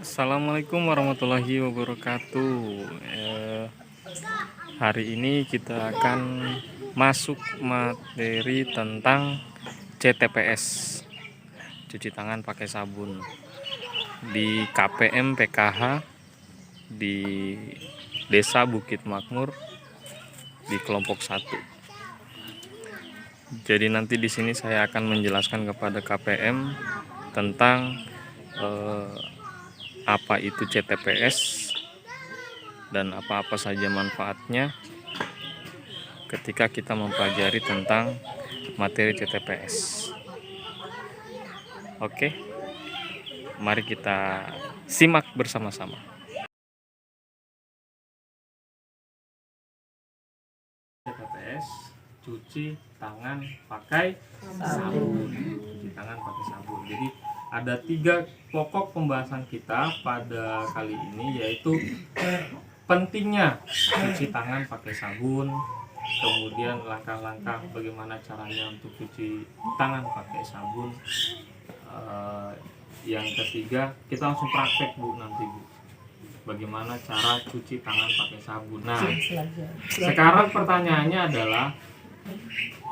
Assalamualaikum warahmatullahi wabarakatuh. Hari ini kita akan masuk materi tentang CTPS, cuci tangan pakai sabun, di KPM PKH di Desa Bukit Makmur di kelompok 1. Jadi nanti di sini saya akan menjelaskan kepada KPM tentang apa itu CTPS dan apa-apa saja manfaatnya ketika kita mempelajari tentang materi CTPS. Oke, mari kita simak bersama-sama. CTPS, cuci tangan pakai sabun. Cuci tangan pakai sabun. Jadi ada 3 pokok pembahasan kita pada kali ini, yaitu pentingnya cuci tangan pakai sabun, kemudian langkah-langkah bagaimana caranya untuk cuci tangan pakai sabun. Yang ketiga, kita langsung praktek Bu nanti Bu, bagaimana cara cuci tangan pakai sabun. Nah, sekarang pertanyaannya adalah,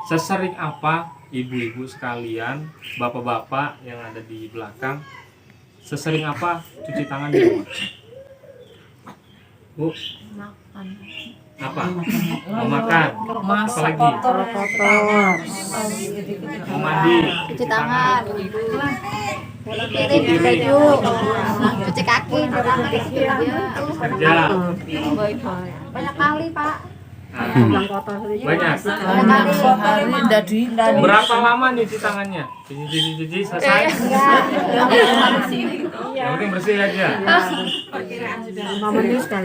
sesering apa ibu-ibu sekalian, bapak-bapak yang ada di belakang, sesering apa cuci tangan di rumah? Bu? Makan. Apa? Mau makan? Apa lagi? Mau mandi? Cuci tangan. Kirim baju. Cuci kaki. Kerja? Banyak kali, Pak. Banyak? Berapa lama nyuci tangannya? Cuci selesai? Yang penting bersih aja.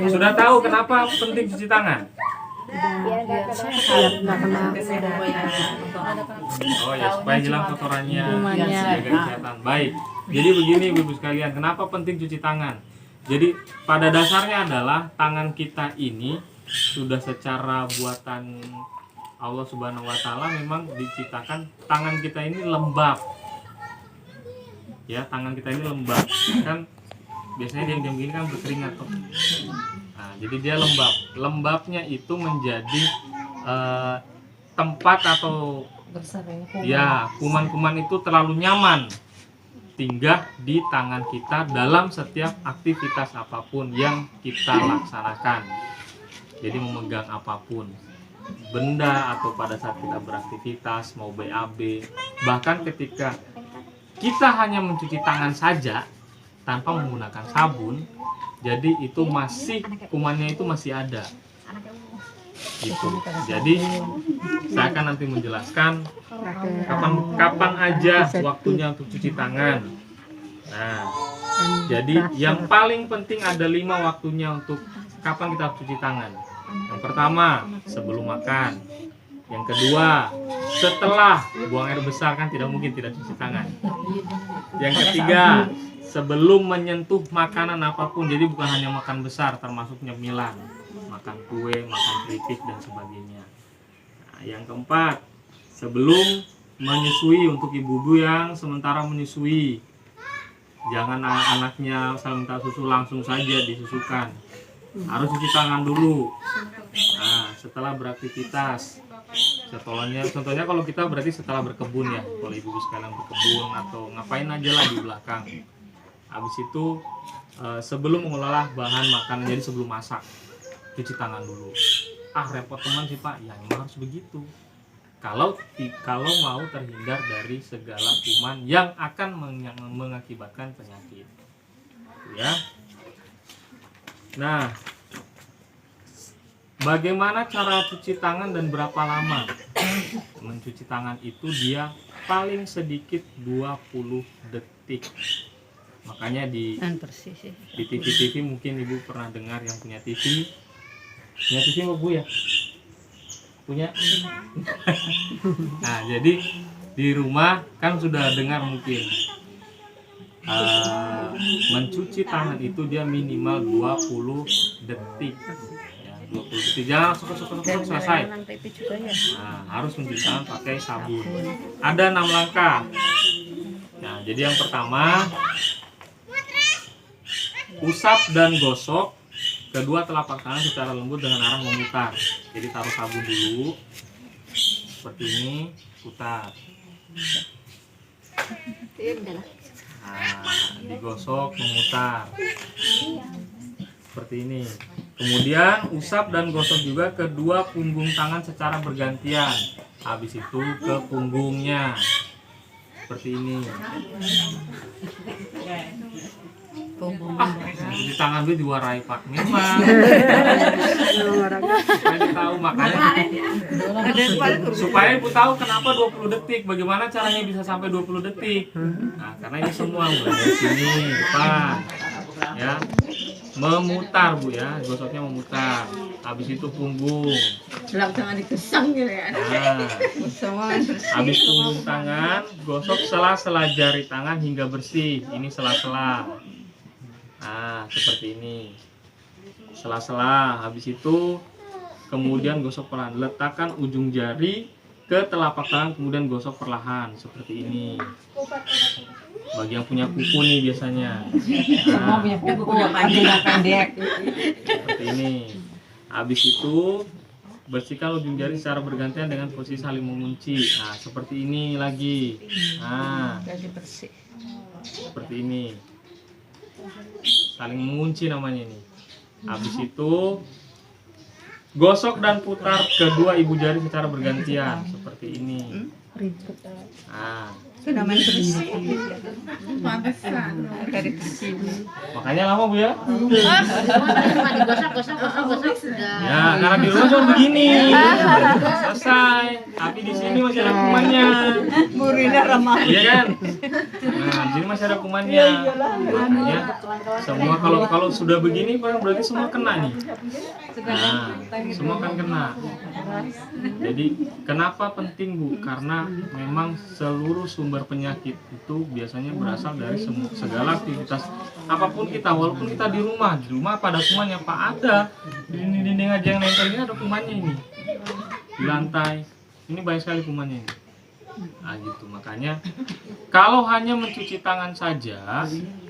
Sudah tahu kenapa penting cuci tangan? Oh ya, supaya hilang kotorannya, jaga kesehatan. Baik. Jadi begini Ibu sekalian, kenapa penting cuci tangan? Jadi pada dasarnya adalah tangan kita ini sudah secara buatan Allah Subhanahu wa taala memang diciptakan tangan kita ini lembab. Ya, tangan kita ini lembab. Kan biasanya diam-diam gini kan berkeringat tuh. Nah, jadi dia lembab. Lembabnya itu menjadi tempat atau ya, kuman-kuman itu terlalu nyaman tinggal di tangan kita dalam setiap aktivitas apapun yang kita laksanakan. Jadi memegang apapun, benda, atau pada saat kita beraktivitas, mau BAB, bahkan ketika kita hanya mencuci tangan saja tanpa menggunakan sabun, jadi itu masih, kumannya itu masih ada gitu. Jadi saya akan nanti menjelaskan kapan aja waktunya untuk cuci tangan. Nah, jadi yang paling penting ada 5 waktunya untuk kapan kita harus cuci tangan. Yang pertama, sebelum makan. Yang kedua, setelah buang air besar, kan tidak mungkin tidak cuci tangan. Yang ketiga, sebelum menyentuh makanan apapun, jadi bukan hanya makan besar, termasuk nyemilan, makan kue, makan keripik dan sebagainya. Nah, yang keempat, sebelum menyusui, untuk ibu-ibu yang sementara menyusui, jangan anaknya sementara susu langsung saja disusukan, harus cuci tangan dulu. Nah, setelah beraktivitas, contohnya kalau kita berarti setelah berkebun ya, kalau ibu-ibu sekalian berkebun atau ngapain aja lah di belakang. Habis itu sebelum mengolah bahan makanan, jadi sebelum masak, cuci tangan dulu. Repot teman sih Pak, ya memang harus begitu. Kalau mau terhindar dari segala kuman yang akan mengakibatkan penyakit, ya. Nah, bagaimana cara cuci tangan dan berapa lama? Mencuci tangan itu dia paling sedikit 20 detik. Makanya di TV mungkin Ibu pernah dengar, yang punya TV. Punya TV nggak Bu ya? Punya? Nah, jadi di rumah kan sudah dengar mungkin. Mencuci tangan itu dia minimal 20 detik. 20 detik, jangan langsung selesai. Nah, harus mencuci tangan pakai sabun. Ada 6 langkah. Nah, jadi yang pertama, Usap dan gosok kedua telapak tangan secara lembut dengan arah memutar. Jadi taruh sabun dulu seperti ini, putar. Nah, digosok memutar seperti ini. Kemudian usap dan gosok juga kedua punggung tangan secara bergantian. Habis itu ke punggungnya seperti ini. Di tangan gue diwarai Pak memang. Supaya dia tahu, makanya supaya ibu tahu kenapa 20 detik, bagaimana caranya bisa sampai 20 detik. Nah, karena ini semua mulai dari sini depan ya, memutar Bu ya, gosoknya memutar. Habis itu punggung. Jangan dikesang gitu ya. Nah, habis punggung tangan, gosok sela-sela jari tangan hingga bersih. Ini sela-sela. Nah, seperti ini. Sela-sela. Habis itu kemudian gosok perlahan. Letakkan ujung jari ke telapak tangan, kemudian gosok perlahan seperti ini. Bagi yang punya kuku nih biasanya. Nah, Punya kuku pendek. seperti ini. Habis itu bersihkan ujung jari secara bergantian dengan posisi saling mengunci. Nah, seperti ini lagi. Nah, Jadi bersih. seperti ini. Saling mengunci namanya ini. Habis itu gosok dan putar kedua ibu jari secara bergantian seperti ini. Nah, Sudah main bersih. Pantesan. Dari bersih. makanya lama Bu ya. Cuma digosok sudah. Ya, karena di rumah cuma begini. Selesai. Tapi di sini masih ada kumannya. Gurihnya ramah. Iya kan? Nah, di sini masih ada kumannya. Makanya semua kalau sudah begini berarti semua kena nih. Nah, semua kan kena. Jadi kenapa penting Bu? Karena memang seluruh sumber penyakit itu biasanya berasal dari segala aktivitas apapun kita, walaupun kita di rumah pada kumannya Pak ada di dinding aja yang nempel ini ada kumannya ini di lantai ini banyak sekali kumannya ini. Nah gitu, makanya kalau hanya mencuci tangan saja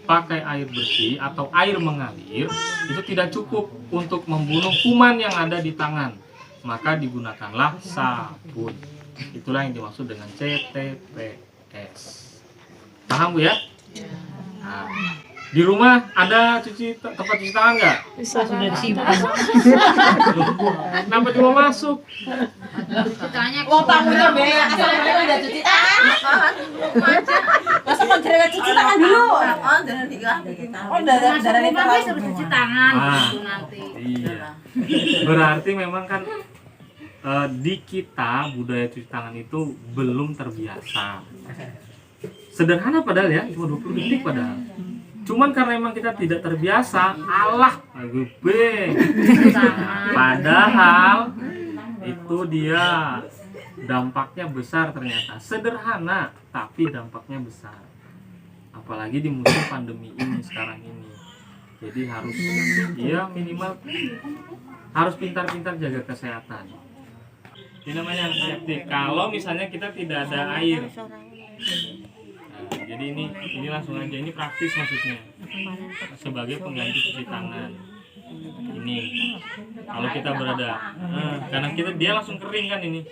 pakai air bersih atau air mengalir itu tidak cukup untuk membunuh kuman yang ada di tangan, maka digunakanlah sabun. Itulah yang dimaksud dengan CTPS. Paham Bu ya? Nah, di rumah ada tempat cuci tangan nggak? Sudah disimpan. Kenapa cuma masuk? Tanya Tamunya bea asalnya udah cuci tangan. Masa kan cara cuci tangan dulu? Oh, dari rumah suruh cuci tangan Ah, gitu nanti. iya. Berarti memang kan di kita budaya cuci tangan itu belum terbiasa. Sederhana padahal ya, cuma 20 detik padahal. Cuman karena memang kita tidak terbiasa, alah, agube. Padahal itu dia dampaknya besar ternyata. Sederhana tapi dampaknya besar. Apalagi di musim pandemi ini sekarang ini. Jadi harus ya minimal harus pintar-pintar jaga kesehatan. Ini namanya antiseptik. Kalau misalnya kita tidak ada air. Nah, jadi ini langsung aja, ini praktis maksudnya. Sebagai pengganti cuci tangan. Ini kalau kita berada karena dia langsung kering kan ini.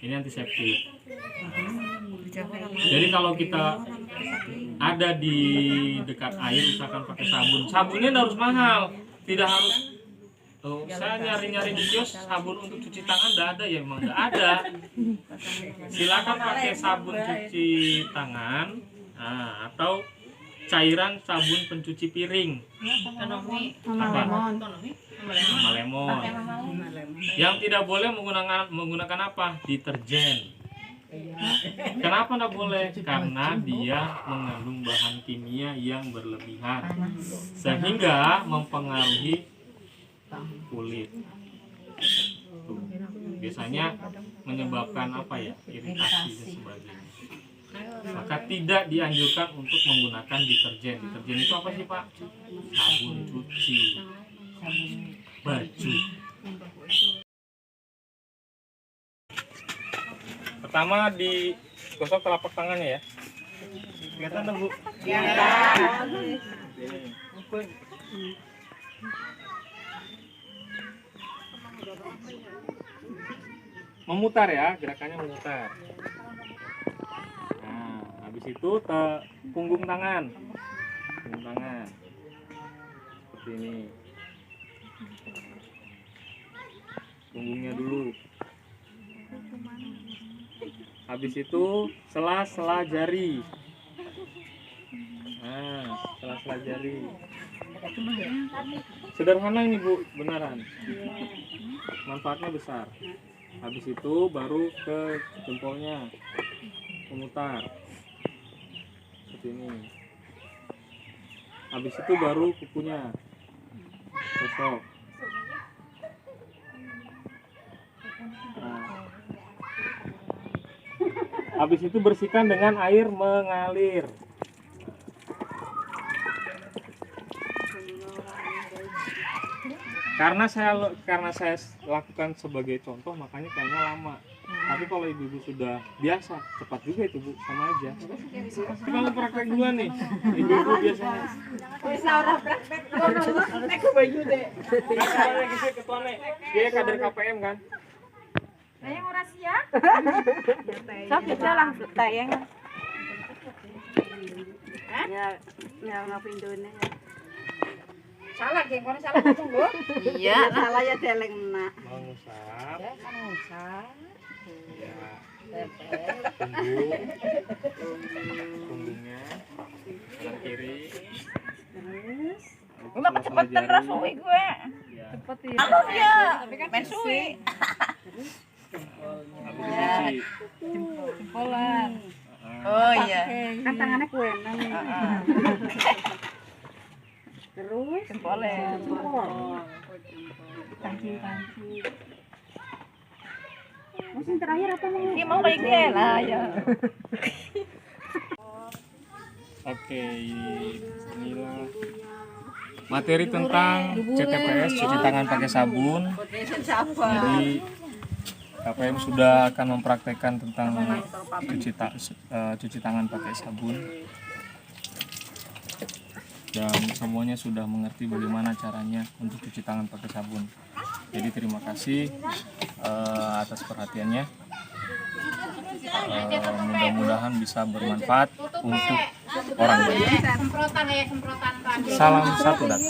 Ini antiseptik. Jadi kalau kita ada di dekat air usahakan pakai sabun. Sabunnya harus mahal, tidak harus saya nyari-nyari di kios sabun untuk cuci tangan enggak ada ya, memang enggak ada. Silakan pakai sabun cuci tangan atau cairan sabun pencuci piring. Apa? Sama lemon. Yang tidak boleh menggunakan apa? Deterjen. Kenapa enggak boleh? Karena dia mengandung bahan kimia yang berlebihan sehingga mempengaruhi kulit. Tuh. Biasanya menyebabkan apa ya? Iritasi dan sebagainya. Maka tidak dianjurkan untuk menggunakan deterjen. Deterjen itu apa sih Pak? Sabun cuci baju. Pertama digosok telapak tangannya ya. Kelihatan Bu? Iya. Memutar ya, gerakannya memutar. Nah, habis itu punggung tangan. Punggung tangan. Seperti ini. Punggungnya dulu. Habis itu sela-sela jari. Nah, sela-sela jari. Sederhana ini Bu, beneran. Manfaatnya besar. Habis itu baru ke jempolnya, memutar seperti ini. Habis itu baru kukunya, gosok. Nah. Habis itu bersihkan dengan air mengalir. Karena saya lakukan sebagai contoh, makanya kayaknya lama. Tapi kalau ibu-ibu sudah biasa, cepat juga itu Bu, sama aja. Kita mau praktek duluan nih, ibu-ibu biasanya. Bisa orang praktek. Aku baju deh. Nah, gitu ketua nih, dia kader KPM kan? Tayang ora sia. Sok bisa langsung tayang. Ya ngapain done. Salah geng, kono salah ngomong lho. Iya, salah ya deleng nak. Mau ngusap. Ya kan ngusap. Ya. Punggungnya, kanan kiri. Terus. Gue Cepetan rasuwi gue. Cepet ya. Anu ya, main suwi. Habis dicuci. Jempolan. Oh iya. Kan tangannya kue nang. Terus jempolnya. Kancing-kancing. Musim terakhir apa mau? Ini mau kayak gini lah ya. Oke, inilah materi tentang CTPS, cuci tangan pakai sabun. Jadi KPM sudah akan mempraktekkan tentang cuci tangan pakai sabun. Dan semuanya sudah mengerti bagaimana caranya untuk cuci tangan pakai sabun. Jadi terima kasih atas perhatiannya. Mudah-mudahan bisa bermanfaat untuk orang banyak. Semprotan ya, semprotan. Salam satu dat.